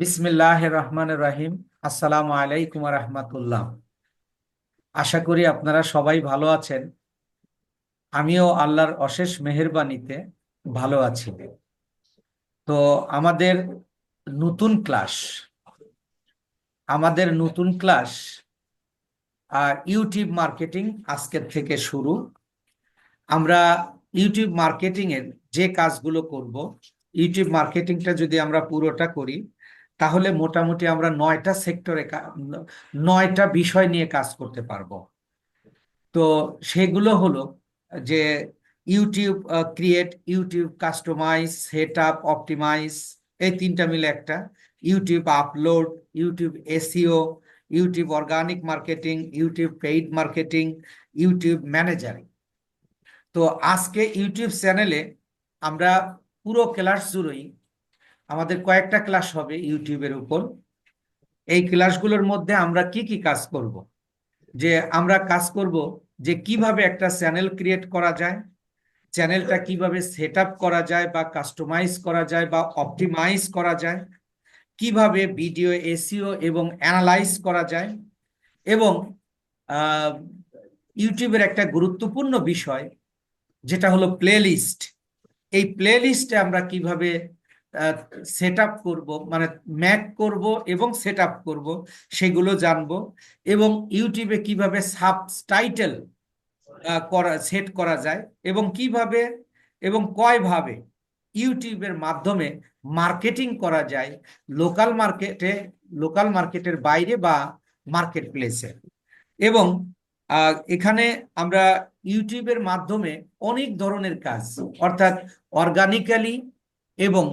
বিসমিল্লাহির রহমানির রহিম। আসসালামু আলাইকুম ওয়া রাহমাতুল্লাহ। আশা করি আপনারা সবাই ভালো আছেন। আমিও আল্লাহর অশেষ মেহেরবানিতে ভালো আছি। তো আমাদের নতুন ক্লাস আমাদের নতুন ক্লাস ইউটিউব মার্কেটিং আজকের থেকে শুরু। আমরা ইউটিউব মার্কেটিং এর যে কাজগুলো করব, ইউটিউব মার্কেটিংটা যদি আমরা পুরোটা করি, তাহলে মোটামুটি আমরা 9টা সেক্টরে 9টা বিষয় নিয়ে কাজ করতে পারবো। তো সেগুলো হলো যে YouTube create, YouTube customize, set up, optimize, এই তিনটা মিলে একটা। YouTube upload, YouTube SEO, YouTube organic marketing, YouTube paid marketing, YouTube managing. তো আজকে ইউটিউব চ্যানেলে আমরা পুরো ক্লাস জুড়েই আমাদের কয়েকটা ক্লাস হবে ইউটিউবের উপর। এই ক্লাসগুলোর মধ্যে আমরা কি কি কাজ করব, যে আমরা কাজ করব যে কিভাবে একটা চ্যানেল ক্রিয়েট করা যায়, চ্যানেলটা কিভাবে সেট আপ করা যায় বা কাস্টমাইজ করা যায় বা অপটিমাইজ করা যায়, কিভাবে ভিডিও এসইও এবং অ্যানালাইজ করা যায়, এবং ইউটিউবের একটা গুরুত্বপূর্ণ বিষয় যেটা হলো প্লে লিস্ট। এই প্লে লিস্টে আমরা কিভাবে সেট আপ করবো, মানে ম্যাক করব এবং সেট আপ করবো, সেগুলো জানবো। এবং ইউটিউবে কিভাবে সাবটাইটেল করা সেট করা যায়, এবং কিভাবে এবং কয়ভাবে ইউটিউবের মাধ্যমে মার্কেটিং করা যায় লোকাল মার্কেটের বাইরে বা মার্কেট প্লেসে। এবং এখানে আমরা ইউটিউবের মাধ্যমে অনেক ধরনের কাজ, অর্থাৎ অর্গানিক্যালি এবং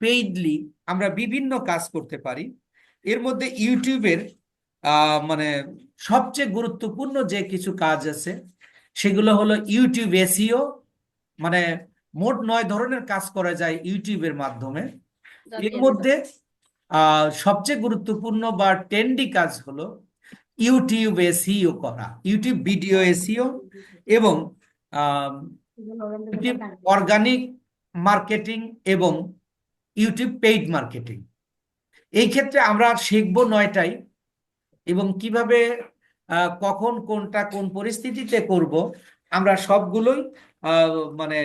পেইডলি আমরা বিভিন্ন কাজ করতে পারি। এর মধ্যে ইউটিউবের মানে সবচেয়ে গুরুত্বপূর্ণ যে কিছু কাজ আছে, সেগুলো হলো ইউটিউব এসইও। মানে মোট 9 ধরনের কাজ করা যায় ইউটিউবের মাধ্যমে। এর মধ্যে সবচেয়ে গুরুত্বপূর্ণ বা ট্রেন্ডি কাজ হলো ইউটিউব এসইও করা, ইউটিউব ভিডিও এসইও এবং ইউটিউব অর্গানিক মার্কেটিং এবং ইউটিউব পেইড মার্কেটিং। এই ক্ষেত্রে আমরা শিখবো 9টাই, এবং কিভাবে কখন কোনটা কোন পরিস্থিতিতে করব আমরা সবগুলোই মানে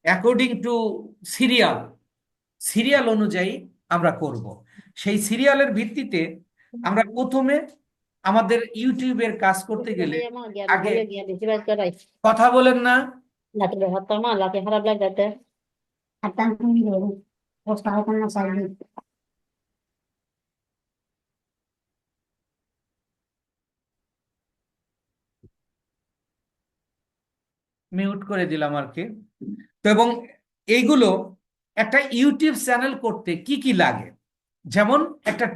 অ্যাকর্ডিং টু সিরিয়াল সিরিয়াল অনুযায়ী আমরা করব। সেই সিরিয়ালের ভিত্তিতে আমরা প্রথমে আমাদের ইউটিউবের কাজ করতে গেলে আগে কথা বলেন না, মিউট করে দিলাম আর কি। তো এবং এইগুলো একটা ইউটিউব চ্যানেল করতে কি কি লাগে, যেমন একটা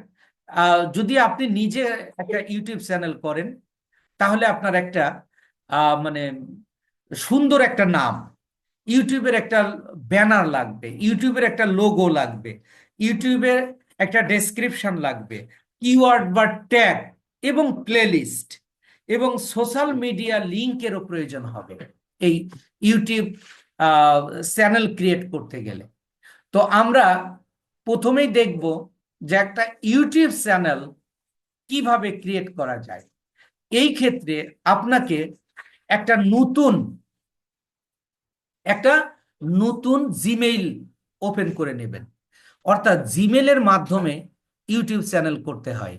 যদি আপনি নিজে একটা ইউটিউব চ্যানেল করেন, তাহলে আপনার একটা মানে সুন্দর একটা নাম, ইউটিউবের একটা ব্যানার লাগবে, ইউটিউবের একটা লোগো লাগবে, ইউটিউবের একটা ডেসক্রিপশন লাগবে, কিওয়ার্ড বা ট্যাগ এবং প্লেলিস্ট এবং সোশ্যাল মিডিয়া লিংকেরও প্রয়োজন হবে এই ইউটিউব চ্যানেল ক্রিয়েট করতে গেলে। তো আমরা প্রথমেই দেখব যে একটা ইউটিউব চ্যানেল কিভাবে ক্রিয়েট করা যায়। এই ক্ষেত্রে আপনাকে একটা নতুন একটা নতুন জিমেইল ওপেন করে নেবেন, অর্থাৎ জিমেলের মাধ্যমে ইউটিউব চ্যানেল করতে হয়।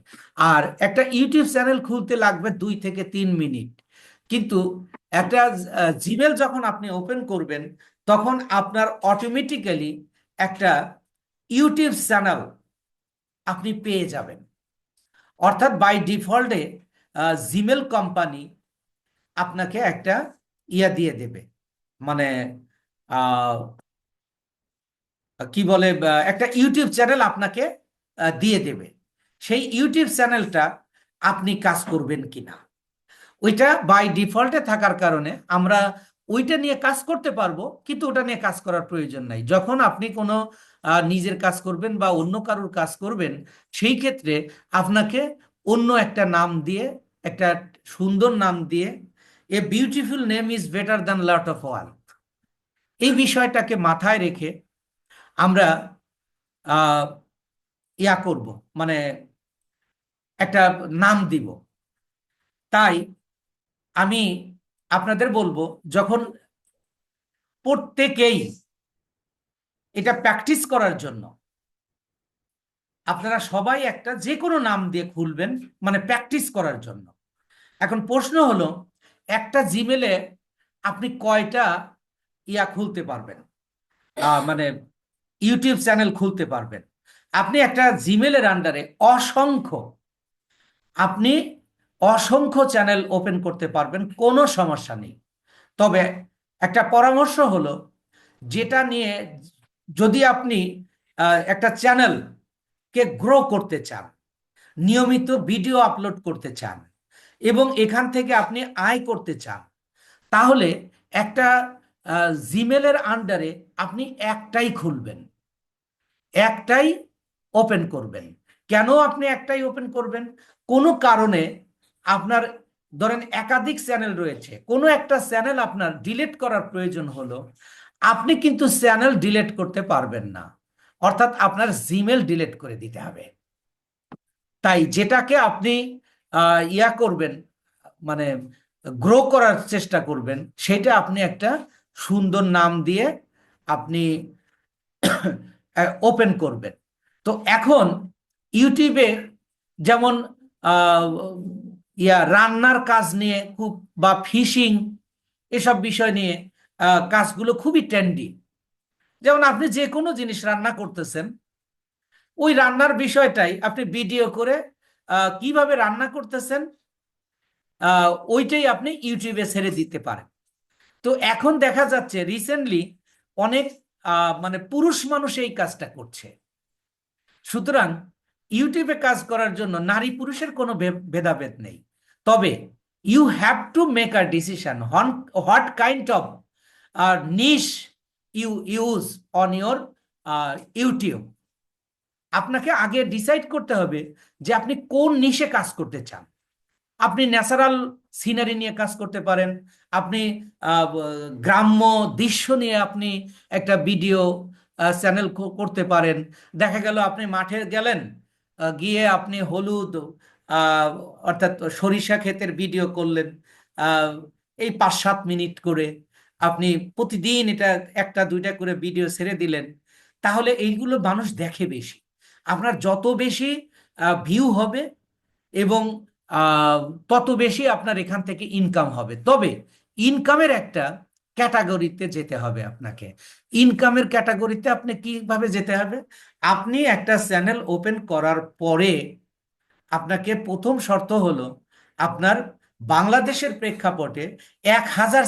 আর একটা ইউটিউব চ্যানেল খুলতে লাগবে 2 থেকে 3 মিনিট। কিন্তু একটা জিমেল যখন আপনি ওপেন করবেন, তখন আপনার অটোমেটিক্যালি একটা ইউটিউব চ্যানেল আপনি পেয়ে যাবেন। অর্থাৎ বাই ডিফল্টে জিমেল কোম্পানি আপনাকে একটা ইয়া দিয়ে দেবে, মানে কি বলে, একটা ইউটিউব চ্যানেল আপনাকে দিয়ে দেবে। সেই ইউটিউব চ্যানেলটা আপনি কাজ করবেন কিনা, ওইটা বাই ডিফল্টে থাকার কারণে আমরা ওইটা নিয়ে কাজ করতে পারবো, কিন্তু ওটা নিয়ে কাজ করার প্রয়োজন নাই। যখন আপনি কোনো নিজের কাজ করবেন বা অন্য কারোর কাজ করবেন, সেই ক্ষেত্রে আপনাকে অন্য একটা নাম দিয়ে, একটা সুন্দর নাম দিয়ে, a beautiful name is better than lot of work, এই বিষয়টাকে মাথায় রেখে আমরা আহ ইয়া করব, মানে একটা নাম দিব। তাই আমি আপনাদের বলবো, যখন প্রত্যেকেই এটা প্র্যাকটিস করার জন্য আপনারা সবাই একটা যে কোনো নাম দিয়ে খুলবেন, মানে প্র্যাকটিস করার জন্য। এখন প্রশ্ন হলো, একটা জিমেলে আপনি কয়টা ইয়া খুলতে পারবেন, মানে ইউটিউব চ্যানেল খুলতে পারবেন? আপনি একটা জিমেলের আন্ডারে আপনি অসংখ্য চ্যানেল ওপেন করতে পারবেন, কোনো সমস্যা নেই। তবে একটা পরামর্শ হলো, যেটা নিয়ে যদি আপনি একটা চ্যানেল কে গ্রো করতে চান, নিয়মিত ভিডিও আপলোড করতে চান এবং এখান থেকে আপনি আয় করতে চান, তাহলে একটা জিমেলের আন্ডারে আপনি একটাই খুলবেন, একটাই ওপেন করবেন। কেন আপনি একটাই ওপেন করবেন? কোনো কারণে আপনার, ধরেন একাধিক চ্যানেল রয়েছে, কোনো একটা চ্যানেল আপনার ডিলিট করার প্রয়োজন হলো, আপনি কিন্তু চ্যানেল ডিলিট করতে পারবেন না, অর্থাৎ আপনার জিমেল ডিলিট করে দিতে হবে। তাই যেটাকে আপনি ইয়া করবেন, মানে গ্রো করার চেষ্টা করবেন, সেটা আপনি একটা সুন্দর নাম দিয়ে আপনি ওপেন করবেন। তো এখন ইউটিউবে যেমন আহ, রান্নার কাজ নিয়ে খুব, বা ফিশিং, এসব বিষয় নিয়ে কাজগুলো খুবই ট্রেন্ডি। যেমন আপনি যে কোনো জিনিস রান্না করতেছেন, ওই রান্নার বিষয়টাই আপনি ভিডিও করে কিভাবে রান্না করতেছেন ওইটাই আপনি ইউটিউবে ছেড়ে দিতে পারেন। তো এখন দেখা যাচ্ছে রিসেন্টলি অনেক মানে পুরুষ মানুষ এই কাজটা করছে। সুতরাং ইউটিউবে কাজ করার জন্য নারী পুরুষের কোনো ভেদাভেদ নেই। তবে you have to make a decision on what kind of niche you use on your YouTube. আপনাকে আগে ডিসাইড করতে হবে যে আপনি কোন নিশে কাজ করতে চান। আপনি ন্যাচারাল সিনারি নিয়ে কাজ করতে পারেন, আপনি গ্রাম্য দৃশ্য নিয়ে আপনি একটা ভিডিও চ্যানেল করতে পারেন। দেখা গেল আপনি মাঠে গেলেন, গিয়ে আপনি হলুদ, আহ, অর্থাৎ সরিষা ক্ষেতের ভিডিও করলেন, আহ, এই 5-7 মিনিট করে আপনি প্রতিদিন এটা একটা দুইটা করে ভিডিও ছেড়ে দিলেন। তাহলে এইগুলো মানুষ দেখে বেশি, আপনার যত বেশি ভিউ হবে এবং আহ, তত বেশি আপনার এখান থেকে ইনকাম হবে। তবে ইনকামের একটা ক্যাটাগরিতে যেতে হবে আপনাকে। ইনকামের ক্যাটাগরিতে আপনি কিভাবে যেতে হবে? আপনি একটা চ্যানেল ওপেন করার পরে আপনাকে প্রথম শর্ত হলো আপনার বাংলাদেশের প্রেক্ষাপটে 1,000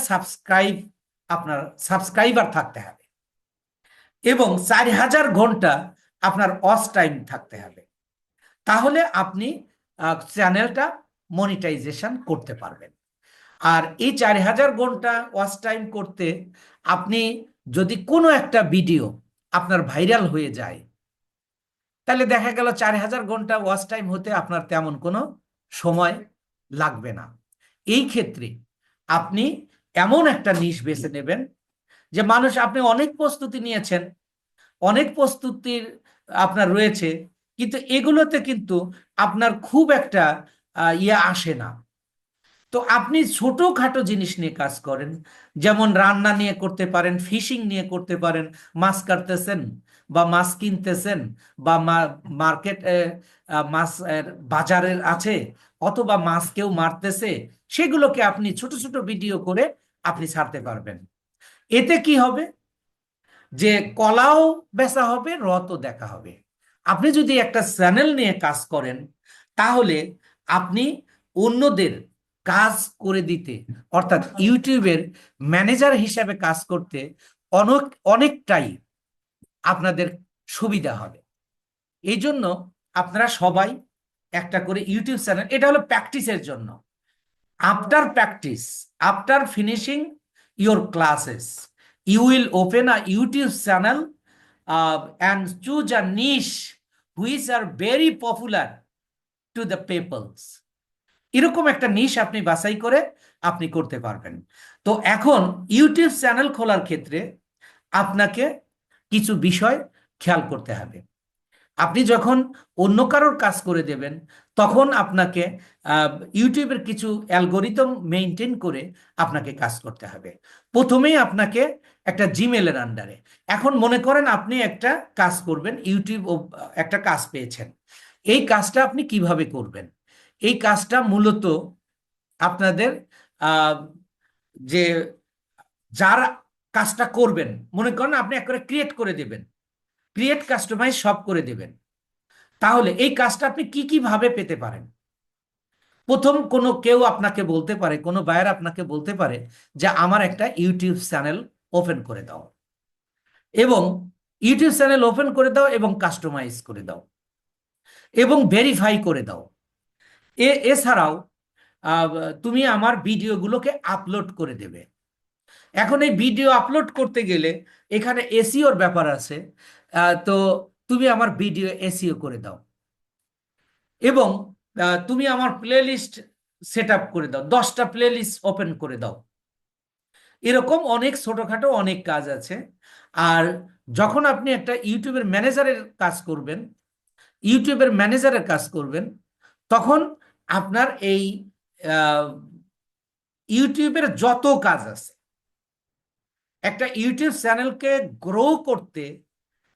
আপনার সাবস্ক্রাইবার থাকতে হবে এবং 4,000 ঘন্টা আপনার ওয়াচ টাইম থাকতে হবে। তাহলে আপনি চ্যানেলটা মনিটাইজেশন করতে পারবেন। আর এই 4,000 ঘন্টা ওয়াচ টাইম করতে আপনি যদি কোনো একটা ভিডিও আপনার ভাইরাল হয়ে যায়, তাহলে দেখা গেল 4,000 ঘন্টা ওয়াচ টাইম হতে আপনার তেমন কোনো সময় লাগবে না। এই ক্ষেত্রে আপনি এমন একটা নিশ বেছে নেবেন যে মানুষ, আপনি অনেক প্রস্তুতি নিয়েছেন, অনেক প্রস্তুতির আপনার রয়েছে, কিন্তু এগুলোতে কিন্তু আপনার খুব একটা ইয়ে আসে না। তো আপনি ছোটখাটো জিনিস নিয়ে কাজ করেন, যেমন রান্না নিয়ে করতে পারেন, ফিশিং নিয়ে করতে পারেন, মাছ কাটতেছেন বা মাছ কিনতেছেন, বা মার্কেট মাছ বাজারের আছে, অথবা মাছ কেউ মারতেছে, সেগুলোকে আপনি ছোট ছোট ভিডিও করে আপনি ছাড়তে পারবেন। এতে কি হবে? যে কলাও বেচা হবে, রথও দেখা হবে। আপনি যদি একটা চ্যানেল নিয়ে কাজ করেন, তাহলে আপনি অন্যদের কাজ করে দিতে, অর্থাৎ ইউটিউবের ম্যানেজার হিসাবে কাজ করতে অনেক অনেকটাই আপনাদের সুবিধা হবে। এই জন্য আপনারা সবাই একটা করে ইউটিউব চ্যানেল, এটা হলো প্র্যাকটিসের জন্য। After practice, after finishing your classes, you will open a YouTube channel and choose a niche which are very popular to the peoples. এরকম একটা নিশ আপনি বাছাই করে আপনি করতে পারবেন। তো এখন ইউটিউব চ্যানেল খোলার ক্ষেত্রে আপনাকে কিছু বিষয় খেয়াল করতে হবে। আপনি যখন অন্য কারোর কাজ করে দেবেন, তখন আপনাকে ইউটিউবের কিছু অ্যালগোরিদম মেনটেন করে আপনাকে কাজ করতে হবে। প্রথমেই আপনাকে একটা জিমেলের আন্ডারে, এখন মনে করেন আপনি একটা কাজ করবেন, ইউটিউব একটা কাজ পেয়েছেন। এই কাজটা আপনি কিভাবে করবেন? এই কাজটা মূলত আপনাদের আহ, যে যারা কাজটা করবেন, মনে করেন আপনি এক করে ক্রিয়েট করে দেবেন, ক্রিয়েট কাস্টমাইজ সব করে দেবেন। তাহলে এই কাজটা আপনি কি কি ভাবে পেতে পারেন? প্রথম, কোনো কেউ আপনাকে বলতে পারে, কোনো বায়ার আপনাকে বলতে পারে যে আমার একটা ইউটিউব চ্যানেল ওপেন করে দাও, এবং ইউটিউব চ্যানেল ওপেন করে দাও এবং কাস্টমাইজ করে দাও এবং ভেরিফাই করে দাও। এছাড়াও আহ, তুমি আমার ভিডিওগুলোকে আপলোড করে দেবে। এখন এই ভিডিও আপলোড করতে গেলে এখানে এসইওর ব্যাপার আছে। তো তুমি আমার ভিডিও এসইও করে দাও, এবং তুমি আমার প্লেলিস্ট সেট আপ করে দাও, 10টা প্লেলিস্ট ওপেন করে দাও। এরকম অনেক ছোটখাটো অনেক কাজ আছে। আর যখন আপনি একটা ইউটিউবের ম্যানেজারের কাজ করবেন, ইউটিউবের ম্যানেজারের কাজ করবেন, তখন আপনার এই আহ, ইউটিউবের যত কাজ আছে, একটা ইউটিউব চ্যানেলকে গ্রো করতে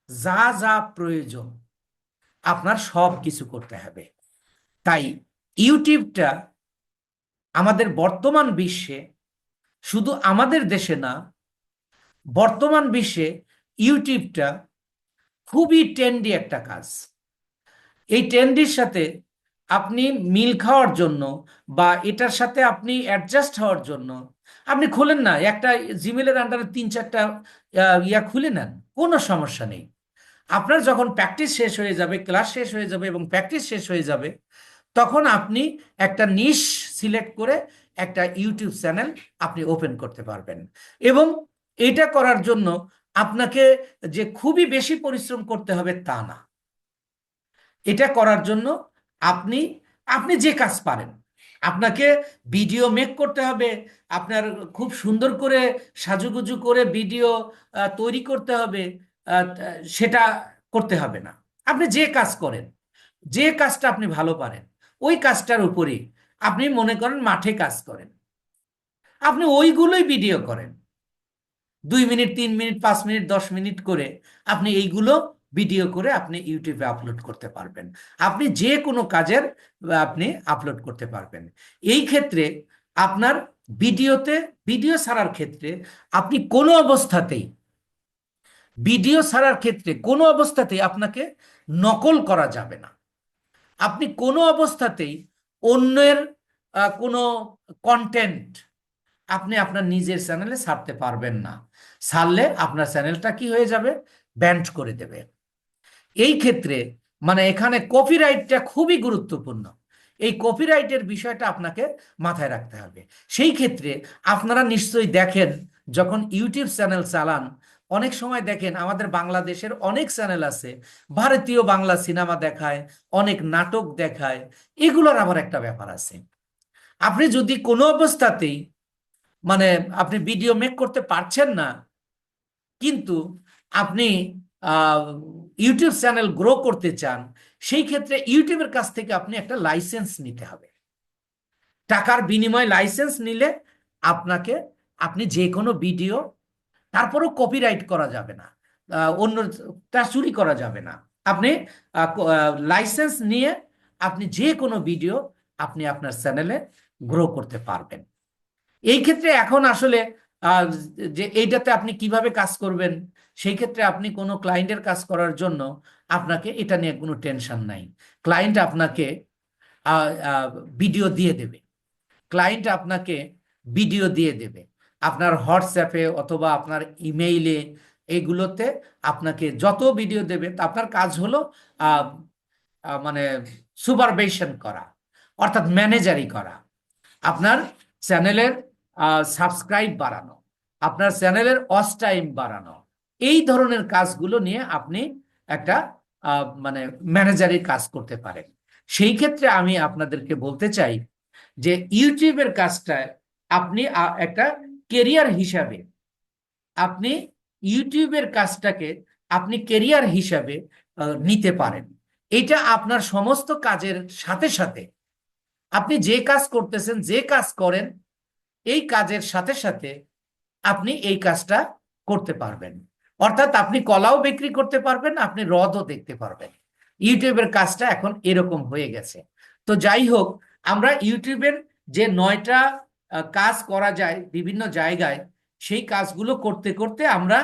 যা যা প্রয়োজন আপনার সব কিছু করতে হবে। তাই ইউটিউবটা আমাদের বর্তমান বিশ্বে, শুধু আমাদের দেশে না, বর্তমান বিশ্বে ইউটিউবটা খুবই ট্রেন্ডি একটা কাজ। এই ট্রেন্ডির সাথে আপনি মিল খাওয়ার জন্য বা এটার সাথে আপনি অ্যাডজাস্ট হওয়ার জন্য আপনি খুলেন না, একটা জিমেলের আন্ডারে 3-4টা ইয়া খুলে নেন, কোনো সমস্যা নেই। আপনার যখন প্র্যাকটিস শেষ হয়ে যাবে, ক্লাস শেষ হয়ে যাবে এবং প্র্যাকটিস শেষ হয়ে যাবে, তখন আপনি একটা নিশ সিলেক্ট করে একটা ইউটিউব চ্যানেল আপনি ওপেন করতে পারবেন। এবং এটা করার জন্য আপনাকে যে খুবই বেশি পরিশ্রম করতে হবে তা না। এটা করার জন্য আপনি আপনি যে কাজ পারেন, আপনাকে ভিডিও মেক করতে হবে, আপনার খুব সুন্দর করে সাজুগুজু করে ভিডিও তৈরি করতে হবে, আহ, সেটা করতে হবে না। আপনি যে কাজ করেন, যে কাজটা আপনি ভালো পারেন, ওই কাজটার উপরে আপনি মনে করেন মাঠে কাজ করেন, আপনি ওইগুলোই ভিডিও করেন, 2 মিনিট, 3 মিনিট, 5 মিনিট, 10 মিনিট করে আপনি এইগুলো ভিডিও করে আপনি ইউটিউবে আপলোড করতে পারবেন। আপনি যে কোনো কাজের আপনি আপলোড করতে পারবেন। এই ক্ষেত্রে আপনার ভিডিওতে, ভিডিও ছাড়ার ক্ষেত্রে আপনি কোনো অবস্থাতেই, ভিডিও ছাড়ার ক্ষেত্রে কোনো অবস্থাতেই আপনাকে নকল করা যাবে না। আপনি কোনো অবস্থাতেই অন্যের কোনো কন্টেন্ট আপনি আপনার নিজের চ্যানেলে ছাড়তে পারবেন না। ছাড়লে আপনার চ্যানেলটা কি হয়ে যাবে? ব্যান্ড করে দেবে। এই ক্ষেত্রে মানে এখানে কপিরাইটটা খুবই গুরুত্বপূর্ণ। এই কপিরাইটের বিষয়টা আপনাকে মাথায় রাখতে হবে। সেই ক্ষেত্রে আপনারা নিশ্চয়ই দেখেন, যখন ইউটিউব চ্যানেল চালান, অনেক সময় দেখেন আমাদের বাংলাদেশের অনেক চ্যানেল আছে, ভারতীয় বাংলা সিনেমা দেখায়, অনেক নাটক দেখায়। এগুলোর আবার একটা ব্যাপার আছে। আপনি যদি কোনো অবস্থাতেই মানে আপনি ভিডিও মেক করতে পারছেন না, কিন্তু আপনি ইউটিউব চ্যানেল গ্রো করতে চান, সেই ক্ষেত্রে ইউটিউবের কাছ থেকে আপনি একটা লাইসেন্স নিতে হবে। টাকার বিনিময়ে লাইসেন্স নিলে আপনাকে, আপনি যে কোনো ভিডিও, তারপরেও কপিরাইট করা যাবে না, অন্যটা চুরি করা যাবে না। আপনি লাইসেন্স নিয়ে আপনি যে কোনো ভিডিও আপনি আপনার চ্যানেলে গ্রো করতে পারবেন। এই ক্ষেত্রে এখন আসলে আহ, যে এইটাতে আপনি কিভাবে কাজ করবেন, সেই ক্ষেত্রে আপনি কোনো ক্লায়েন্টের কাজ করার জন্য আপনাকে এটা নিয়ে কোনো টেনশন নাই। ক্লায়েন্ট আপনাকে ভিডিও দিয়ে দেবে, ক্লায়েন্ট আপনাকে ভিডিও দিয়ে দেবে আপনার হোয়াটসঅ্যাপে অথবা আপনার ইমেইলে, এইগুলোতে আপনাকে যত ভিডিও দেবে, তা আপনার কাজ হলো আহ, মানে সুপারভিশন করা, অর্থাৎ ম্যানেজারি করা, আপনার চ্যানেলের সাবস্ক্রাইব বাড়ানো, আপনার চ্যানেলের ওয়াচ টাইম বাড়ানো। এই ধরনের কাজগুলো নিয়ে আপনি একটা মানে ম্যানেজারি কাজ করতে পারেন। সেই ক্ষেত্রে আমি আপনাদেরকে বলতে চাই যে ইউটিউবের কাজটা আপনি একটা কেরিয়ার হিসাবে, আপনি ইউটিউবের কাজটাকে আপনি কেরিয়ার হিসাবে নিতে পারেন। এটা আপনার সমস্ত কাজের সাথে সাথে, আপনি যে কাজ করতেছেন, যে কাজ করেন, এই কাজের সাথে সাথে আপনি এই কাজটা করতে পারবেন। অর্থাৎ আপনি কলাও বিক্রি করতে পারবেন, আপনি হ্রদও দেখতে পারবেন। ইউটিউবের কাজটা এখন এরকম হয়ে গেছে। তো যাই হোক, আমরা ইউটিউবের যে 9টা কাজ করা যায় বিভিন্ন জায়গায়, সেই কাজগুলো করতে করতে আমরা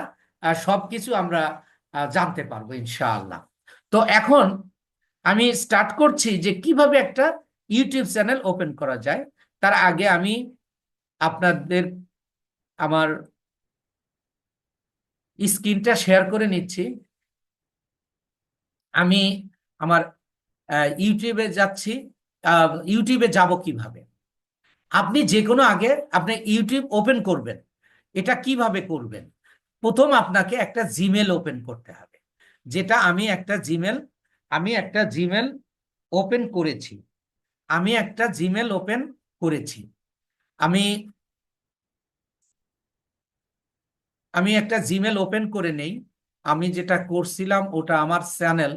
সবকিছু আমরা জানতে পারবো ইনশাআল্লাহ। তো এখন আমি স্টার্ট করছি যে কিভাবে একটা ইউটিউব চ্যানেল ওপেন করা যায়। তার আগে আমি আপনাদের আমার স্ক্রিনটা শেয়ার করে নিচ্ছি। আমি আমার ইউটিউবে যাচ্ছি। ইউটিউবে যাব কিভাবে? আপনি যে কোনো আগে আপনি ইউটিউব ওপেন করবেন, এটা কিভাবে করবেন? প্রথম আপনাকে একটা জিমেল ওপেন করতে হবে, যেটা আমি একটা জিমেল ওপেন করেছি। আমি আমি একটা জিমেল ওপেন করে নেই। আমি যেটা করছিলাম ওটা আমার চ্যানেল।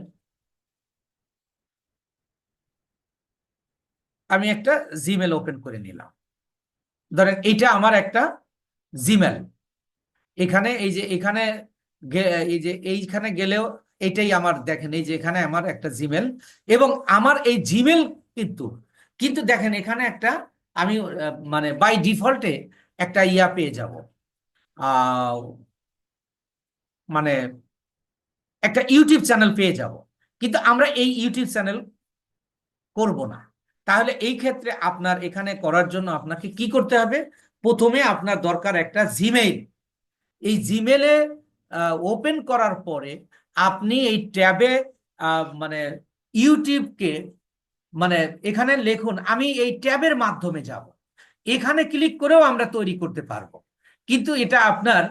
আমি একটা জিমেল ওপেন করে নিলাম। ধরেন এইটা আমার একটা জিমেল। এখানে এই যে এখানে এই যে এইখানে গেলেও এটাই আমার, দেখেন এই যে এখানে আমার একটা জিমেল, এবং আমার এই জিমেল কিন্তু কিন্তু দেখেন এখানে একটা আমি মানে বাই ডিফল্টে একটা ইয়া পেয়ে যাব, আহ মানে একটা ইউটিউব চ্যানেল পেয়ে যাব। কিন্তু আমরা এই ইউটিউব চ্যানেল করব না। তাহলে এই ক্ষেত্রে আপনার এখানে করার জন্য আপনাকে কি করতে হবে? প্রথমে আপনার দরকার একটা জিমেইল। এই জিমেলে ওপেন করার পরে আপনি এই ট্যাবে মানে ইউটিউবকে, মানে এখানে লিখুন, আমি এই ট্যাবের মাধ্যমে যাব। এখানে ক্লিক করেও আমরা তৈরি করতে পারবো, কিন্তু এটা আপনার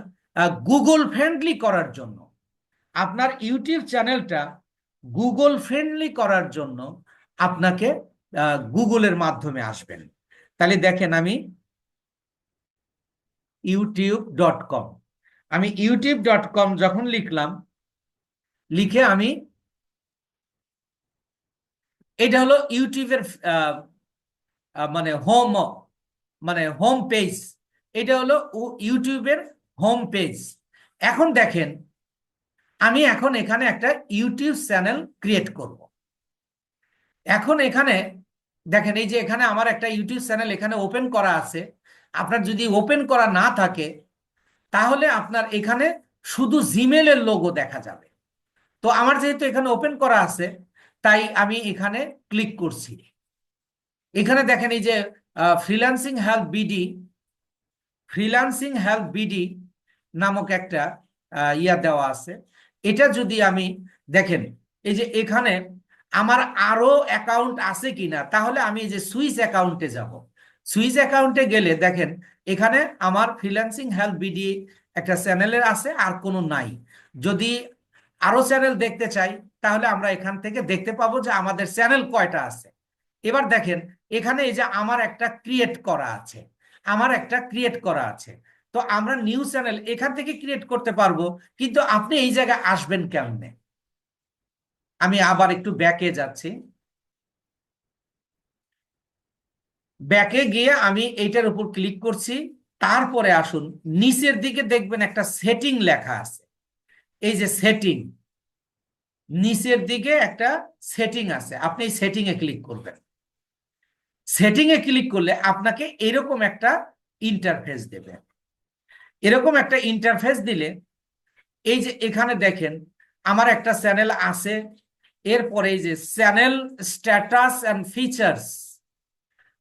গুগল ফ্রেন্ডলি করার জন্য, আপনার ইউটিউব চ্যানেলটা গুগল ফ্রেন্ডলি করার জন্য আপনাকে গুগলের মাধ্যমে আসবেন। তাহলে দেখেন আমি youtube.com, আমি youtube.com যখন লিখলাম, লিখে আমি, এটা হলো ইউটিউবের মানে হোম পেজ। এটা হলো ইউটিউবের হোম পেজ। এখন দেখেন, আমি এখন এখানে একটা ইউটিউব চ্যানেল ক্রিয়েট করব। এখন এখানে দেখেন, এই যে এখানে আমার একটা ইউটিউব চ্যানেল এখানে ওপেন করা আছে। আপনার যদি ওপেন করা না থাকে, তাহলে আপনার এখানে শুধু জিমেলের লোগো দেখা যাবে। তো আমার যেহেতু এখানে ওপেন করা আছে, তাই আমি এখানে ক্লিক করছি। এখানে দেখেন এই যে freelancing help BD, freelancing help BD নামক একটা ইয়া দেওয়া আছে। এটা যদি আমি, দেখেন এই যে এখানে আমার আরো অ্যাকাউন্ট আছে কিনা, তাহলে আমি এই যে সুইচ অ্যাকাউন্টে যাব। সুইচ অ্যাকাউন্টে গেলে দেখেন এখানে আমার ফ্রিল্যান্সিং হেল্প বিডি একটা চ্যানেলের আছে, আর কোনো নাই। যদি আরো চ্যানেল দেখতে চাই, তাহলে আমরা এখান থেকে দেখতে পাবো যে আমাদের চ্যানেল কয়টা আছে। এবার দেখেন এখানে এই যে আমার একটা ক্রিয়েট করা আছে। তো আমরা নিউ চ্যানেল এখান থেকে ক্রিয়েট করতে পারবো, কিন্তু আপনি এই জায়গায় আসবেন কেমনে? আমি আবার একটু ব্যাকে যাচ্ছি। ব্যাকে গিয়ে আমি এইটার উপর ক্লিক করছি। তারপরে আসুন, নিচের দিকে দেখবেন একটা সেটিং লেখা আছে। এই যে সেটিং, নিচের দিকে একটা সেটিং আছে, আপনি এই সেটিং এ ক্লিক করবেন। সেটিং এ ক্লিক করলে আপনাকে এরকম একটা ইন্টারফেস দেবে। এরকম একটা ইন্টারফেস দিলে এই যে এখানে দেখেন আমার একটা চ্যানেল আছে। এরপরে এই যে চ্যানেল স্ট্যাটাস এন্ড ফিচার্স,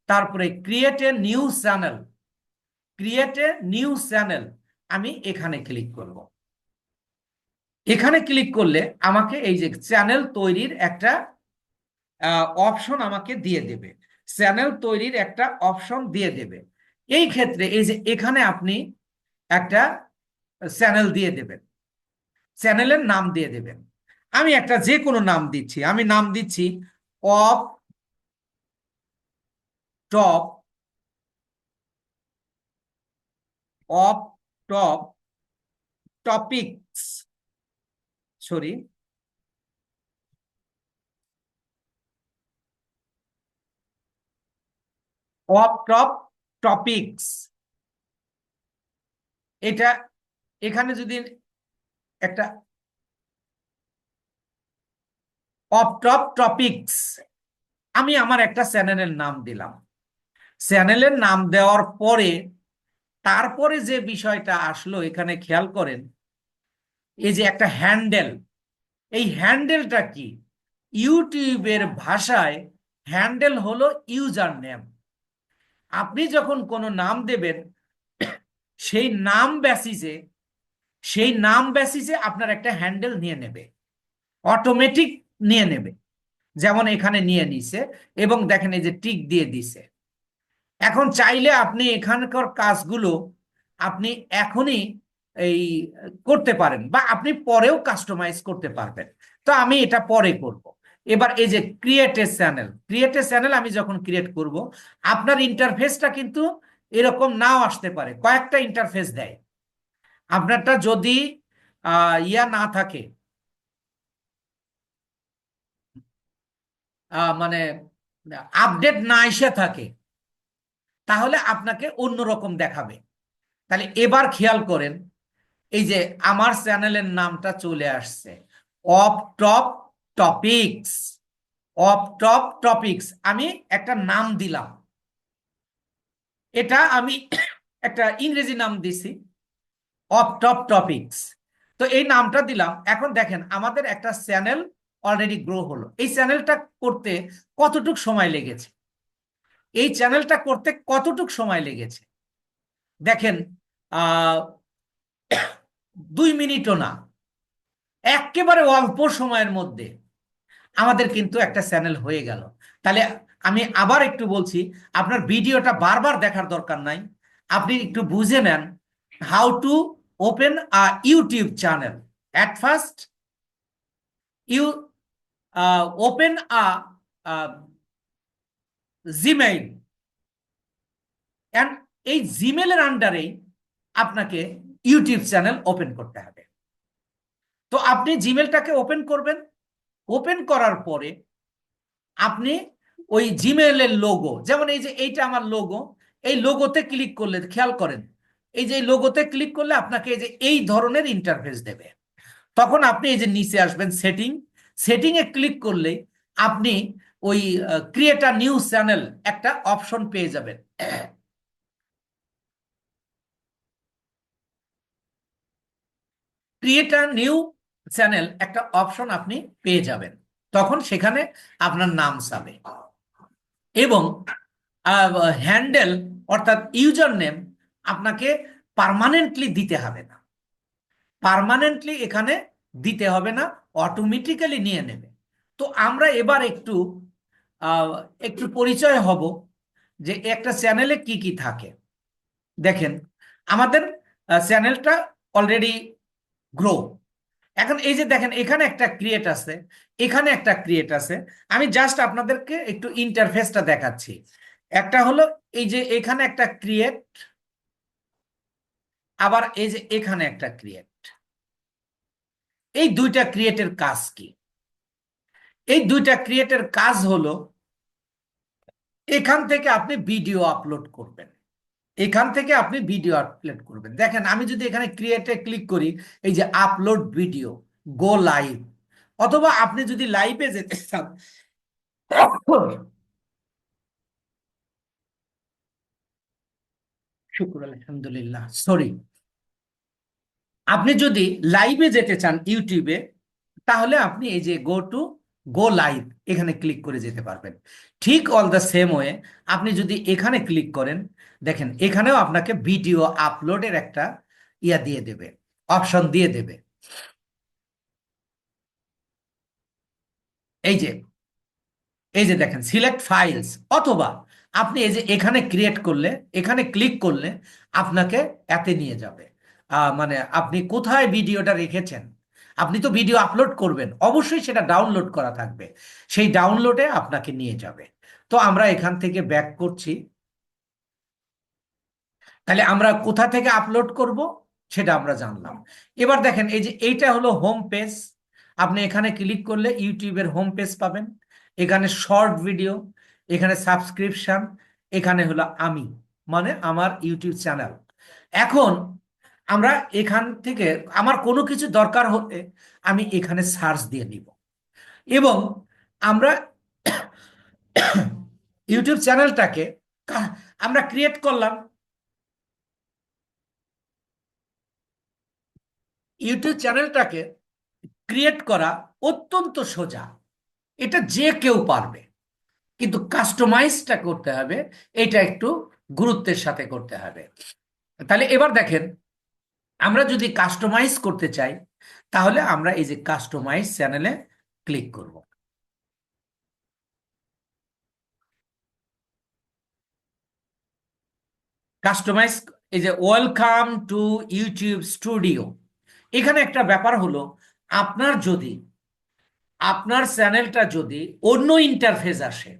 তারপরে ক্রিয়েট এ নিউ চ্যানেল, আমি এখানে ক্লিক করব। এখানে ক্লিক করলে আমাকে এই যে চ্যানেল তৈরির একটা অপশন আমাকে দিয়ে দেবে, চ্যানেল তৈরির একটা অপশন দিয়ে দেবে। এই ক্ষেত্রে এই যে এখানে আপনি একটা চ্যানেল দিয়ে দেবেন, চ্যানেলের নাম দিয়ে দেবেন। আমি একটা যে কোনো নাম দিচ্ছি, আমি নাম দিচ্ছি of top, of top topics, sorry, of top topics, এটা এখানে যদি একটা অফ টপ টপিকস, আমি আমার একটা চ্যানেলের নাম দিলাম। চ্যানেলের নাম দেওয়ার পরে তারপরে যে বিষয়টা আসলো এখানে খেয়াল করেন, এই যে একটা হ্যান্ডেল, এই হ্যান্ডেলটা কি? ইউটিউবের ভাষায় হ্যান্ডেল হলো ইউজার নেম। আপনি যখন কোনো নাম দেবেন, সেই নাম বেসিসে সেই নাম বেসিসে আপনার একটা হ্যান্ডেল নিয়ে নেবে, অটোমেটিক নিয়ে নেবে। যেমন এখানে নিয়ে নিছে এবং দেখেন এই যে টিক দিয়ে দিছে। এখন চাইলে আপনি এখানকার কাজগুলো আপনি এখনই এই করতে পারেন বা আপনি পরেও কাস্টমাইজ করতে পারবেন। তো আমি এটা পরে করব। এবার এই যে ক্রিয়েট এ চ্যানেল আমি যখন ক্রিয়েট করব, আপনার ইন্টারফেসটা কিন্তু এরকম নাও আসতে পারে, কয়েকটা ইন্টারফেস দেয়। আপনারটা যদি ইয়া না থাকে, মানে আপডেট না এসে থাকে, তাহলে আপনাকে অন্যরকম দেখাবে। তাহলে এবার খেয়াল করেন, এই যে আমার চ্যানেলের নামটা চলে আসছে, of top topics. Of top topics আমি একটা নাম দিলাম, এটা আমি একটা ইংরেজি নাম দিছি, অফ টপ টপিকস। তো এই নামটা দিলাম। এখন দেখেন আমাদের একটা চ্যানেল অলরেডি গ্রো হলো। এই চ্যানেলটা করতে কতটুক সময় লেগেছে? এই চ্যানেলটা করতে কতটুক সময় লেগেছে দেখেন, আহ 2 মিনিটও না, একেবারে অল্প সময়ের মধ্যে আমাদের কিন্তু একটা চ্যানেল হয়ে গেল। তাহলে আমি আবার একটু বলছি, আপনার ভিডিওটা বারবার দেখার দরকার নাই, আপনি একটু বুঝে নেন how to open a YouTube channel. At first you open a Gmail, and এই জিমেলের আন্ডারেই আপনাকে ইউটিউব চ্যানেল ওপেন করতে হবে। তো আপনি জিমেলটাকে ওপেন করবেন। ওপেন করার পরে আপনি ওই জিমেইলের লোগো, যেমন এই যে এইটা আমার লোগো, এই লোগোতে ক্লিক করলে খেয়াল করেন, এই যে লোগোতে ক্লিক করলে আপনাকে এই যে এই ধরনের ইন্টারফেস দেবে। তখন আপনি এই যে নিচে আসবেন সেটিং এ ক্লিক করলে আপনি ওই ক্রিয়েট আ নিউ চ্যানেল একটা অপশন পেয়ে যাবেন। ক্রিয়েট আ নিউ চ্যানেল একটা অপশন আপনি পেয়ে যাবেন। তখন সেখানে আপনার নাম যাবে এবং হ্যান্ডেল অর্থাৎ ইউজার নেম আপনাকে পার্মানেন্টলি দিতে হবে না। পার্মানেন্টলি এখানে দিতে হবে না, অটোমেটিক্যালি নিয়ে নেবে। তো আমরা এবার একটু আহ, একটু পরিচয় হব যে একটা চ্যানেলে কি কি থাকে। দেখেন আমাদের চ্যানেলটা অলরেডি গ্রো। এখন এই যে দেখেন এখানে একটা ক্রিয়েট আছে, এখানে একটা ক্রিয়েট আছে। আমি জাস্ট আপনাদেরকে একটু ইন্টারফেসটা দেখাচ্ছি। একটা হলো এই যে এখানে একটা ক্রিয়েট, আবার এই যে এখানে একটা ক্রিয়েট। এই দুইটা ক্রিয়েটের কাজ কি? এই দুইটা ক্রিয়েটের কাজ হলো, এখান থেকে আপনি ভিডিও আপলোড করবেন। এখান থেকে আপনি ভিডিও আপলোড করবেন। দেখেন আমি যদি এখানে ক্রিয়েটে ক্লিক করি, এই যে আপলোড ভিডিও, গো লাইভ, অথবা আপনি যদি লাইভে যেতে চান, শুক্র আলহামদুলিল্লাহ, সরি, আপনি যদি লাইভে যেতে চান ইউটিউবে, তাহলে আপনি এই যে গো লাইভ এখানে ক্লিক করে যেতে পারবেন। ঠিক অল দ্য সেম ওয়ে আপনি যদি এখানে ক্লিক করেন, দেখেন এখানেও আপনাকে ভিডিও আপলোডের একটা ইয়া দিয়ে দেবে, অপশন দিয়ে দেবে। এই যে দেখেন সিলেক্ট ফাইলস, অথবা আপনি এই যে এখানে ক্রিয়েট করলে, এখানে ক্লিক করলে আপনাকে এতে নিয়ে যাবে। মানে আপনি কোথায় ভিডিওটা রেখেছেন, আপনি তো ভিডিও আপলোড করবেন, অবশ্যই সেটা ডাউনলোড করা থাকবে, সেই ডাউনলোডে আপনাকে নিয়ে যাবে। তো আমরা এখান থেকে ব্যাক করছি। তাহলে আমরা কোথা থেকে আপলোড করব সেটা আমরা জানলাম। এবার দেখেন এই যে এইটা হলো হোম পেজ। আপনি এখানে ক্লিক করলে ইউটিউবের হোম পেজ পাবেন। এখানে শর্ট ভিডিও, এখানে সাবস্ক্রিপশন, এখানে হলো আমি, মানে আমার ইউটিউব চ্যানেল। এখন আমরা এখান থেকে আমার কোনো কিছু দরকার হলে আমি এখানে সার্চ দিয়ে নিব, এবং আমরা ইউটিউব চ্যানেলটাকে আমরা ক্রিয়েট করলাম। ইউটিউব চ্যানেলটাকে ক্রিয়েট করা অত্যন্ত সোজা, এটা যে কেউ পারবে, কিন্তু কাস্টমাইজটা করতে হবে, এটা একটু গুরুত্বের সাথে করতে হবে। তাহলে এবার দেখেন, আমরা যদি কাস্টমাইজ করতে চাই, তাহলে আমরা এই যে কাস্টমাইজ চ্যানেলে ক্লিক করব। কাস্টমাইজ, এই যে ওয়েলকাম টু ইউটিউব স্টুডিও, এখানে একটা ব্যাপার হলো, আপনার যদি আপনার চ্যানেলটা যদি অন্য ইন্টারফেস আসে,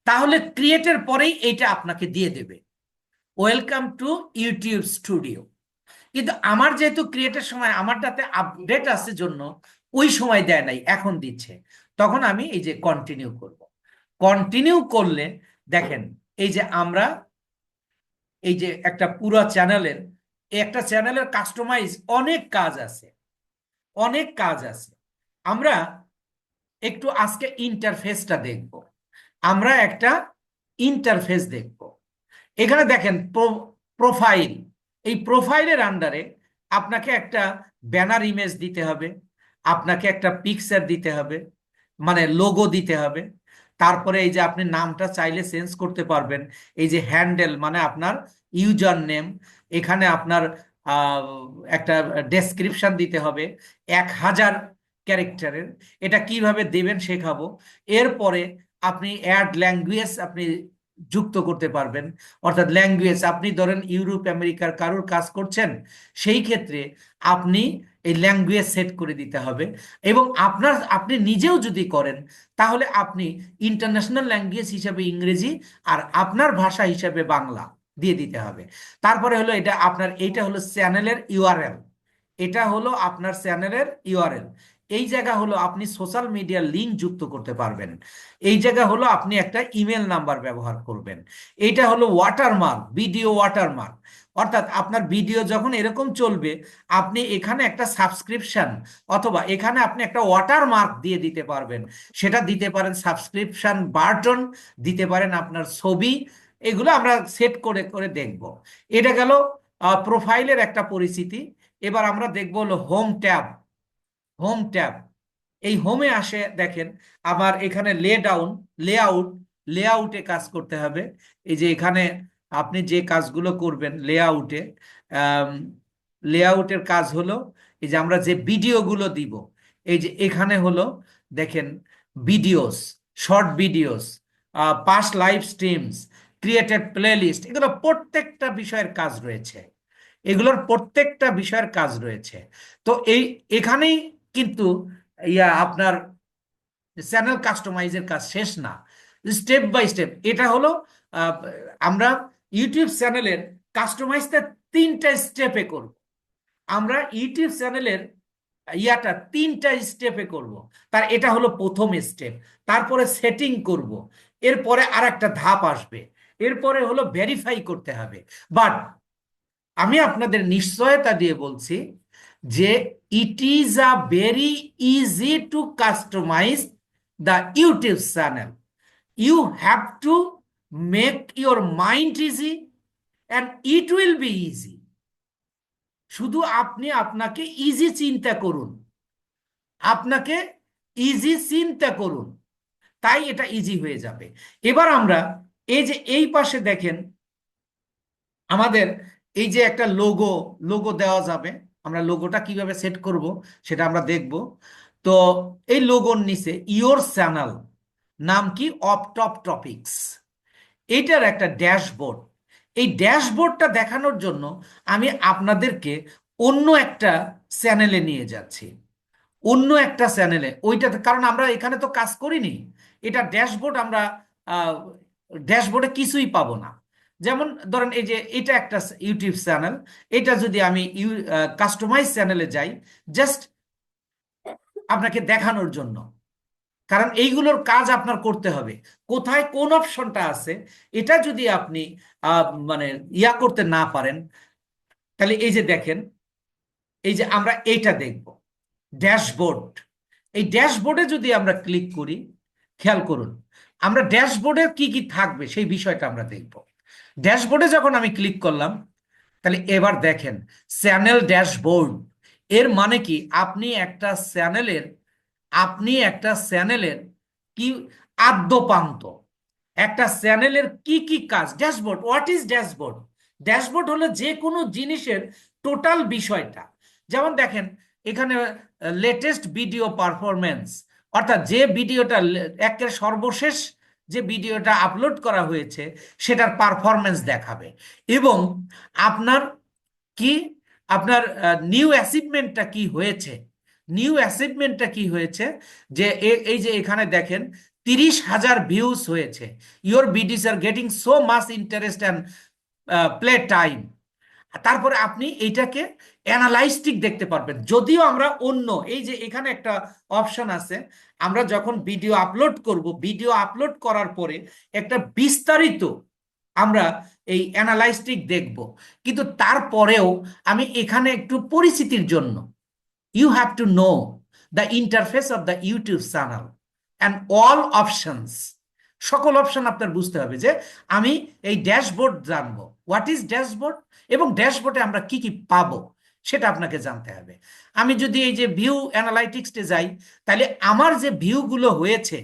তাহলে ক্রিয়েটের পরেই এটা আপনাকে দিয়ে দেবে ওয়েলকাম টু ইউটিউব স্টুডিও। কিন্তু আমার যেহেতু ক্রিয়েটের সময় আমারটাতে আপডেট আছে জন্য ওই সময় দেয় নাই, এখন দিচ্ছে। তখন আমি এই যে কন্টিনিউ করব। কন্টিনিউ করলে দেখেন, এই যে আমরা এই যে একটা পুরো চ্যানেলের, একটা চ্যানেলের কাস্টমাইজ অনেক কাজ আছে, অনেক কাজ আছে। আমরা একটু আজকে ইন্টারফেসটা দেখব। আমরা একটা ইন্টারফেস দেখব। এখানে দেখেন প্রোফাইল, এই প্রোফাইলের আন্ডারে আপনাকে একটা ব্যানার ইমেজ দিতে হবে, আপনাকে একটা পিকচার দিতে হবে, মানে লোগো দিতে হবে। তারপরে এই যে আপনি নামটা চাইলে চেঞ্জ করতে পারবেন। এই যে হ্যান্ডেল, মানে আপনার ইউজার নেম, এখানে আপনার আহ, একটা ডেসক্রিপশন দিতে হবে 1000 ক্যারেক্টারের। এটা কিভাবে দেবেন শেখাবো। এরপরে আপনি অ্যাড ল্যাঙ্গুয়েজ আপনি যুক্ত করতে পারবেন। অর্থাৎ ল্যাঙ্গুয়েজ, আপনি ধরেন ইউরোপ আমেরিকার কারোর কাজ করছেন, সেই ক্ষেত্রে আপনি এই ল্যাঙ্গুয়েজ সেট করে দিতে হবে। এবং আপনি নিজেও যদি করেন, তাহলে আপনি ইন্টারন্যাশনাল ল্যাঙ্গুয়েজ হিসাবে ইংরেজি আর আপনার ভাষা হিসাবে বাংলা দিয়ে দিতে হবে। তারপরে হলো এটা আপনার, এইটা হলো চ্যানেলের ইউআরএল, এটা হলো আপনার চ্যানেলের ইউআরএল। এই জায়গা হলো আপনি সোশ্যাল মিডিয়ার লিংক যুক্ত করতে পারবেন। এই জায়গা হলো আপনি একটা ইমেল নাম্বার ব্যবহার করবেন। এইটা হলো ওয়াটারমার্ক, ভিডিও ওয়াটারমার্ক। অর্থাৎ আপনার ভিডিও যখন এরকম চলবে, আপনি এখানে একটা সাবস্ক্রিপশন অথবা এখানে আপনি একটা ওয়াটারমার্ক দিয়ে দিতে পারবেন। সেটা দিতে পারেন সাবস্ক্রিপশন বাটন, দিতে পারেন আপনার ছবি। এগুলো আমরা সেট করে করে দেখব। এটা গেল প্রোফাইলের একটা পরিচিতি। এবার আমরা দেখব হলো হোম ট্যাব। হোম ট্যাব, এই হোমে আসে দেখেন, আবার এখানে লেআউট, লেআউটে কাজ করতে হবে। এই যে এখানে আপনি যে কাজগুলো করবেন লেআউটে, লেআউটের কাজ হলো এই যে আমরা যে ভিডিওগুলো দিব, এই যে এখানে হলো দেখেন videos, short videos, past live streams, created playlist, এগুলো প্রত্যেকটা বিষয়ের কাজ রয়েছে। এগুলোর প্রত্যেকটা বিষয়ের কাজ রয়েছে। তো এখানেই কিন্তু আপনার চ্যানেল কাস্টমাইজের কাজ শেষ না। স্টেপ বাই স্টেপ এটা হলো আহ, আমরা ইউটিউব চ্যানেলের কাস্টমাইজটা 3টা স্টেপে করব। আমরা ইউটিউব চ্যানেলের ইয়াটা 3টা স্টেপে করব। তার এটা হলো প্রথম স্টেপ। তারপরে সেটিং করব, এরপরে আর একটা ধাপ আসবে, এরপরে হলো ভেরিফাই করতে হবে। বাট আমি আপনাদের নিশ্চয়তা দিয়ে বলছি যে it is a very easy to customize the YouTube channel. You have to make your mind easy and it will be easy. শুধু আপনি আপনাকে ইজি চিন্তা করুন, আপনাকে ইজি চিন্তা করুন, তাই এটা ইজি হয়ে যাবে। এবার আমরা এই যে এই পাশে দেখেন, আমাদের এই যে একটা লোগো, লোগো দেওয়া যাবে। আমরা লোগোটা কিভাবে সেট করব সেটা আমরা দেখব। তো এই লোগোর নিচে ইওর চ্যানেল, নাম কি, অফ টপ টপিকস, এইটার একটা ড্যাশবোর্ড। এই ড্যাশবোর্ডটা দেখানোর জন্য আমি আপনাদেরকে অন্য একটা চ্যানেলে নিয়ে যাচ্ছি, অন্য একটা চ্যানেলে। ওইটাতে, কারণ আমরা এখানে তো কাজ করিনি। এটা ড্যাশবোর্ড, আমরা ড্যাশবোর্ডে কিছুই পাবো না। যেমন ধরেন এই যে এটা একটা ইউটিউব চ্যানেল, এটা যদি আমি কাস্টমাইজ চ্যানেলে যাই, জাস্ট আপনাকে দেখানোর জন্য, কারণ এইগুলোর কাজ আপনার করতে হবে। কোথায় কোন অপশনটা আছে এটা যদি আপনি মানে করতে না পারেন, তাহলে এই যে দেখেন, এই যে আমরা এইটা দেখব ড্যাশবোর্ড। এই ড্যাশবোর্ডে যদি আমরা ক্লিক করি, খেয়াল করুন আমরা ড্যাশবোর্ডে কি কি থাকবে সেই বিষয়টা আমরা দেখব। ড্যাশবোর্ডে যখন আমি ক্লিক করলাম, তাহলে এবার দেখেন চ্যানেল ড্যাশবোর্ড। এর মানে কি, আপনি একটা চ্যানেলের কি আদ্যপান্ত, একটা চ্যানেলের কি কি কাজ। Dashboard, what is dashboard? Dashboard হলো যে কোনো জিনিসের টোটাল বিষয়টা। যেমন দেখেন এখানে লেটেস্ট ভিডিও পারফরমেন্স, অর্থাৎ যে ভিডিওটা একের সর্বশেষ যে ভিডিওটা আপলোড করা হয়েছে সেটার পারফরমেন্স দেখাবে। এবং আপনার কি, আপনার নিউ অ্যাচিভমেন্টটা কি হয়েছে, যে এই যে এখানে দেখেন 30,000 ভিউজ হয়েছে, your videos are getting so much interest and play time. তারপরে আপনি এইটাকে অ্যানালাইস্টিক দেখতে পারবেন। যদিও আমরা অন্য এই যে এখানে একটা অপশন আছে, আমরা যখন ভিডিও আপলোড করব, ভিডিও আপলোড করার পরে একটা বিস্তারিত আমরা এই অ্যানালাইস্টিক দেখব, কিন্তু তারপরেও আমি এখানে একটু পরিচিতির জন্য, you have to know the interface of the YouTube channel and all options. সকল অপশন আপনার বুঝতে হবে যে আমি এই ড্যাশবোর্ড জানবো, হোয়াট ইজ ড্যাশবোর্ড, এবং ড্যাশবোর্ডে আমরা কি কি পাবো সেটা আপনাকে জানতে হবে। আমি যদি এই যে ভিউ অ্যানালাইটিক্সে যাই, তাহলে আমার যে ভিউগুলো হয়েছে,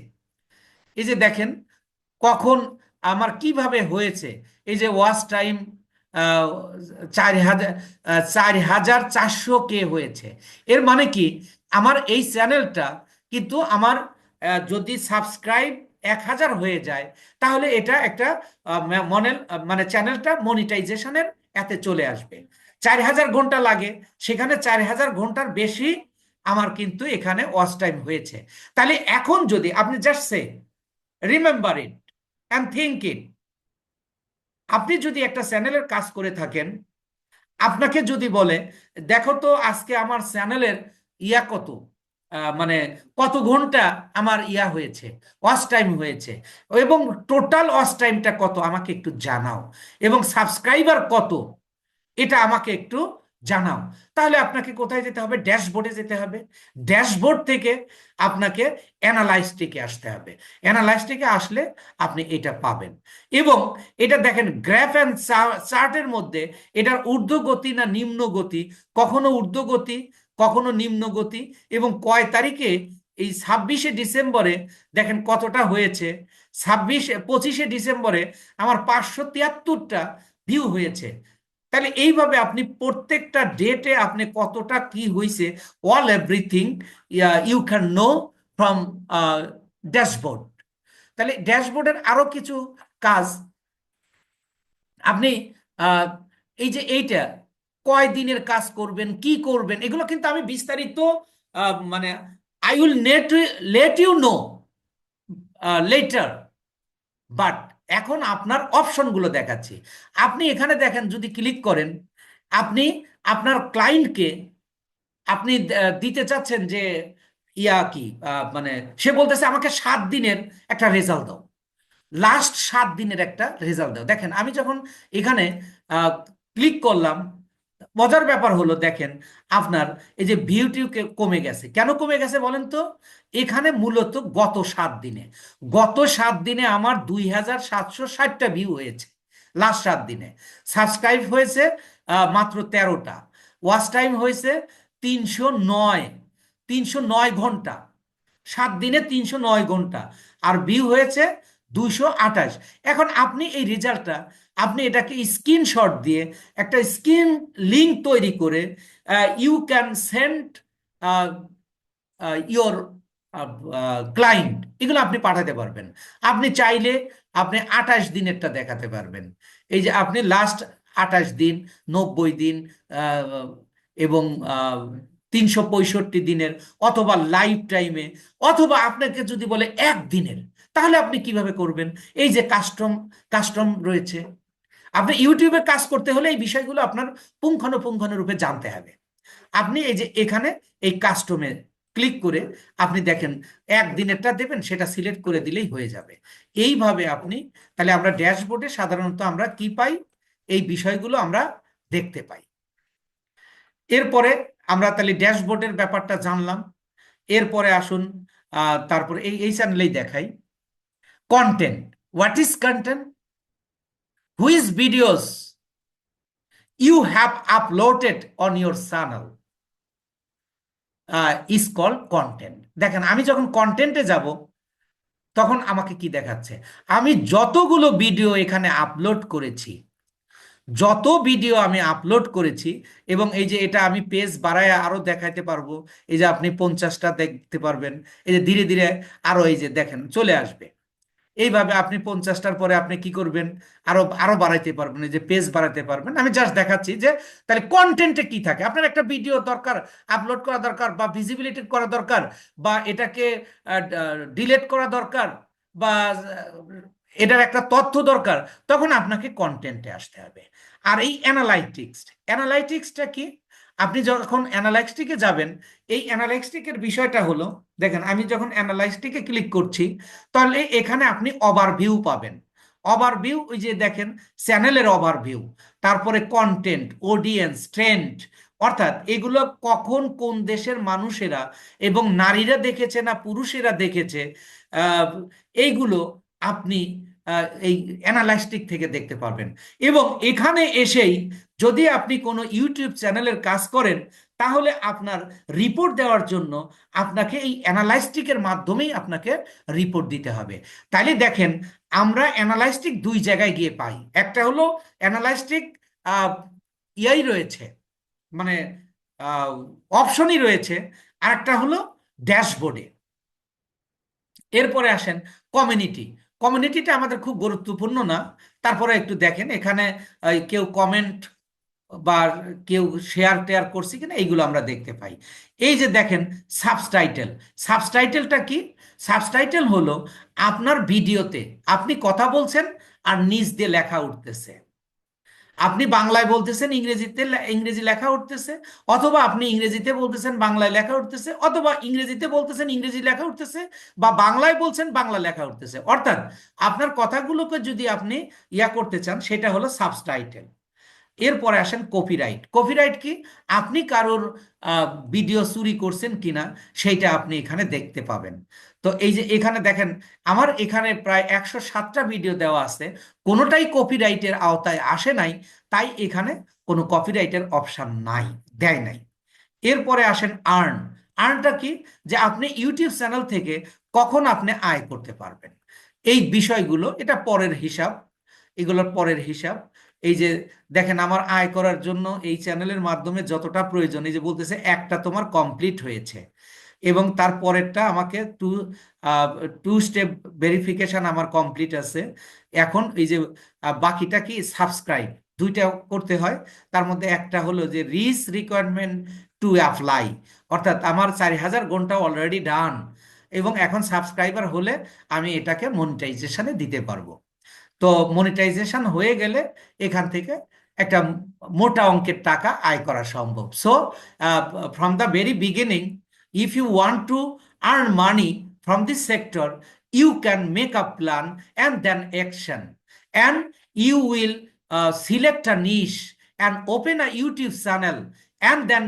এই যে দেখেন কখন আমার কিভাবে হয়েছে। এই যে ওয়াচ টাইম 4,400 কে হয়েছে। এর মানে কি, আমার এই চ্যানেলটা কিন্তু আমার যদি সাবস্ক্রাইব 1,000 হয়ে যায়, তাহলে এটা একটা মনে মানে চ্যানেলটা মনিটাইজেশনের এতে চলে আসবে। 4,000 ঘন্টা লাগে, সেখানে 4,000 ঘন্টার বেশি আমার কিন্তু এখানে ওয়াচ টাইম হয়েছে। তাহলে এখন যদি আপনি just say remember it and think it, আপনি যদি একটা চ্যানেলের কাজ করে থাকেন, আপনাকে যদি বলে দেখো তো আজকে আমার চ্যানেলের কত, মানে কত ঘন্টা আমার হয়েছে, ওয়াচ টাইম হয়েছে, এবং টোটাল ওয়াচ টাইমটা কত আমাকে একটু জানাও, এবং সাবস্ক্রাইবার কত এটা আমাকে একটু জানাও। তাহলে আপনাকে কোথায় যেতে হবে? ড্যাশবোর্ডে যেতে হবে। ড্যাশবোর্ড থেকে আপনাকে অ্যানালাইস্টিকে আসতে হবে। অ্যানালাইস্টিকে আসলে আপনি এটা পাবেন। এবং এটা দেখেন গ্রাফ অ্যান্ড চার্টের মধ্যে এটার ঊর্ধ্বগতি না নিম্ন গতি, কখনো ঊর্ধ্বগতি কখনো নিম্ন গতি, এবং কয় তারিখে এই 26শে ডিসেম্বরে দেখেন কতটা হয়েছে। 25শে ডিসেম্বরে আমার 573টা ভিউ হয়েছে। তাহলে এইভাবে আপনি প্রত্যেকটা ডেটে আপনি কতটা কি হয়েছে, all everything you can know from dashboard. তাহলে ড্যাশবোর্ডের আরো কিছু কাজ আপনি আহ, এই যে এইটা কয় দিনের কাজ করবেন, কি করবেন, এগুলো কিন্তু আমি বিস্তারিত মানে I will let you know later. But এখন আপনার অপশনগুলো দেখাচ্ছি। আপনি এখানে দেখেন যদি ক্লিক করেন, আপনি আপনার ক্লায়েন্টকে আপনি দিতে চাচ্ছেন যে কি মানে সে বলতেছে আমাকে 7 দিনের একটা রেজাল্ট দাও, লাস্ট 7 দিনের একটা রেজাল্ট দাও। দেখেন আমি যখন এখানে ক্লিক করলাম, মজার ব্যাপার হলো দেখেন আপনার এই যে ভিউটিও কমে গেছে। কেন কমে গেছে বলেন তো? এখানে মূলত গত 7 দিনে আমার 2,760টা ভিউ হয়েছে। লাস্ট 7 দিনে সাবস্ক্রাইব হয়েছে মাত্র 13টা, ওয়াচ টাইম হয়েছে 309, 309 ঘন্টা, 7 দিনে 309 ঘন্টা, আর ভিউ হয়েছে 228। এখন আপনি এই রেজাল্টটা আপনি এটাকে স্ক্রিনশট দিয়ে একটা স্ক্রিন লিঙ্ক তৈরি করে you can send your client, এগুলো আপনি পাঠাতে পারবেন। আপনি চাইলে আপনি 28 দিনেরটা দেখাতে পারবেন, এই যে আপনি লাস্ট 28 দিন, 90 দিন, আহ, এবং 365 দিনের, অথবা লাইফ টাইমে, অথবা আপনাকে যদি বলে একদিনের, তাহলে আপনি কিভাবে করবেন? এই যে কাস্টম কাস্টম রয়েছে। আপনি ইউটিউবে কাজ করতে হলে এই বিষয়গুলো আপনার পুঙ্খানুপুঙ্খানুরূপে জানতে হবে। আপনি এই যে এখানে এই কাস্টমে ক্লিক করে আপনি দেখেন একদিনেরটা দেবেন, সেটা সিলেক্ট করে দিলেই হয়ে যাবে। এইভাবে আপনি, তাহলে আমরা ড্যাশবোর্ডে সাধারণত আমরা কি পাই, এই বিষয়গুলো আমরা দেখতে পাই। এরপরে আমরা তাহলে ড্যাশবোর্ডের ব্যাপারটা জানলাম। এরপরে আসুন তারপরে এই চ্যানেলেই দেখাই content. What is content? Which videos you have uploaded on your channel is called content. দেখেন আমি যখন কন্টেন্টে যাব তখন আমাকে কি দেখাচ্ছে, আমি যতগুলো ভিডিও এখানে আপলোড করেছি, যত ভিডিও আমি আপলোড করেছি, এবং এই যে এটা আমি পেজ বাড়ায় আরো দেখাইতে পারবো, এই যে আপনি 50টা দেখতে পারবেন, এই যে ধীরে ধীরে আরো এই যে দেখেন চলে আসবে। এইভাবে আপনি 50টার পরে আপনি কি করবেন, আরো আরো বাড়াইতে পারবেন, এই যে পেজ বাড়াইতে পারবেন। আমি জাস্ট দেখাচ্ছি যে তাহলে কন্টেন্টে কি থাকে। আপনার একটা ভিডিও দরকার, আপলোড করা দরকার, বা ভিজিবিলিটি করা দরকার, বা এটাকে ডিলিট করা দরকার, বা এটার একটা তথ্য দরকার, তখন আপনাকে কন্টেন্টে আসতে হবে। আর এই অ্যানালাইটিক্সটা কি? আপনি যখন অ্যানালাইটিকে যাবেন, এই অ্যানালাইটিকের বিষয়টা হলো, দেখেন আমি যখন অ্যানালাইটিকে ক্লিক করছি, তাহলে এখানে আপনি ওভারভিউ পাবেন। ওভারভিউ, ওই যে দেখেন চ্যানেলের ওভারভিউ, তারপরে কন্টেন্ট, অডিয়েন্স, ট্রেন্ড, অর্থাৎ এগুলো কখন কোন দেশের মানুষেরা এবং নারীরা দেখেছে না পুরুষেরা দেখেছে, আহ, এইগুলো আপনি এই অ্যানালাইস্টিক থেকে দেখতে পারবেন। এবং এখানে এসেই যদি আপনি কোনো ইউটিউব চ্যানেলের কাজ করেন, তাহলে আপনার রিপোর্ট দেওয়ার জন্য আপনাকে এই অ্যানালাইস্টিকের মাধ্যমেই আপনাকে রিপোর্ট দিতে হবে। তাইলে দেখেন আমরা অ্যানালাইস্টিক দুই জায়গায় গিয়ে পাই। একটা হলো অ্যানালাইস্টিক ইয়াই রয়েছে, মানে অপশনই রয়েছে, আর একটা হলো ড্যাশবোর্ডে। এরপরে আসেন কমিউনিটি। কমিউনিটিটা আমাদের খুব গুরুত্বপূর্ণ না, তারপরে একটু দেখেন এখানে কেউ কমেন্ট বা কেউ শেয়ার টেয়ার করছে কিনা, এইগুলো আমরা দেখতে পাই। এই যে দেখেন সাবটাইটেল। সাবটাইটেলটা কি? সাবটাইটেল হলো আপনার ভিডিওতে আপনি কথা বলছেন আর নিচ দিয়ে লেখা উঠতেছে, আপনি বাংলায় বলতেছেন, ইংরেজিতে ইংরেজি লেখা উঠতেছে, অথবা আপনি ইংরেজিতে বলতেছেন, বাংলায় লেখা উঠতেছে, অথবা ইংরেজিতে বলতেছেন, ইংরেজি লেখা উঠতেছে, বা বাংলায় বলছেন, বাংলা লেখা উঠতেছে। অর্থাৎ আপনার কথাগুলোকে যদি আপনি ইয়া করতে চান, সেটা হলো সাবটাইটেল। এরপরে আসেন কপিরাইট। কপিরাইট কি? আপনি কারোর ভিডিও চুরি করছেন কিনা সেইটা আপনি এখানে দেখতে পাবেন। তো এই যে এখানে দেখেন আমার এখানে প্রায় 107টা ভিডিও দেওয়া আছে, কোনোটাই কপিরাইটের আওতায় আসে নাই, তাই এখানে কোনো কপিরাইটের অপশন নাই, দেয় নাই। এরপরে আসেন আর্ন। আর্নটা কি? যে আপনি ইউটিউব চ্যানেল থেকে কখন আপনি আয় করতে পারবেন, এই বিষয়গুলো, এটা পরের হিসাব, এগুলোর পরের হিসাব। এই যে দেখেন আমার আয় করার জন্য এই চ্যানেলের মাধ্যমে যতটা প্রয়োজন, এই যে বলতেছে একটা তোমার কমপ্লিট হয়েছে, এবং তার পরেরটা আমাকে টু স্টেপ ভেরিফিকেশন আমার কমপ্লিট আছে। এখন এই যে বাকিটা কি, সাবস্ক্রাইব, দুইটা করতে হয়। তার মধ্যে একটা হলো যে রিচ রিকোয়ারমেন্ট টু অ্যাপ্লাই, অর্থাৎ আমার 4000 ঘন্টা অলরেডি ডান, এবং এখন সাবস্ক্রাইবার হলে আমি এটাকে মনিটাইজেশনে দিতে পারবো। তো মনিটাইজেশন হয়ে গেলে এখান থেকে একটা মোটা অঙ্কের টাকা আয় করা সম্ভব। So from the very beginning, if you want to earn money from this sector, you can make a plan and then action, and you will select a niche and open a YouTube channel and then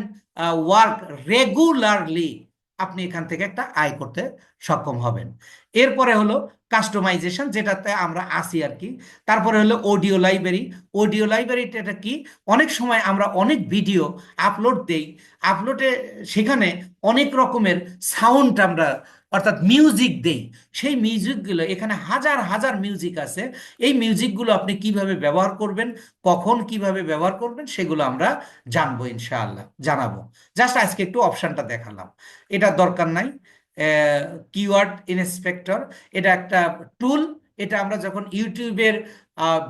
work regularly। আপনি এখান থেকে একটা আয় করতে সক্ষম হবেন। এরপরে হলো কাস্টমাইজেশন, যেটাতে আমরা আসি আর কি। তারপরে হলো অডিও লাইব্রেরি। অডিও লাইব্রেরিটা কি? অনেক সময় আমরা অনেক ভিডিও আপলোড দেই, আপলোডে সেখানে অনেক রকমের সাউন্ড আমরা, অর্থাৎ মিউজিক দেই। সেই মিউজিকগুলো, এখানে হাজার হাজার মিউজিক আছে, এই মিউজিকগুলো আপনি কিভাবে ব্যবহার করবেন, কখন কিভাবে ব্যবহার করবেন, সেগুলো আমরা জানবো, ইনশাআল্লাহ জানাবো। জাস্ট আজকে একটু অপশনটা দেখালাম, এটা দরকার নাই। কিওয়ার্ড ইন্সপেক্টর, এটা একটা টুল, এটা আমরা যখন ইউটিউবের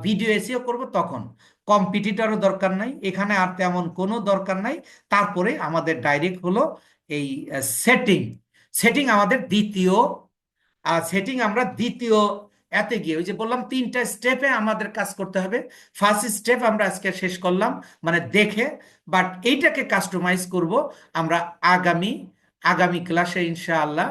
ভিডিও এসিও করব তখন। কম্পিটিটরও দরকার নাই এখানে, আর তেমন কোনো দরকার নাই। তারপরে আমাদের ডাইরেক্ট হলো এই সেটিং। সেটিং আমাদের দ্বিতীয়, সেটিং আমরা দ্বিতীয় এতে গিয়ে, ওই যে বললাম 3টা স্টেপে আমাদের কাজ করতে হবে। ফার্স্ট স্টেপ আমরা আজকে শেষ করলাম, মানে দেখে, বাট এইটাকে কাস্টমাইজ করব আমরা আগামী আগামী ক্লাসে ইনশাআল্লাহ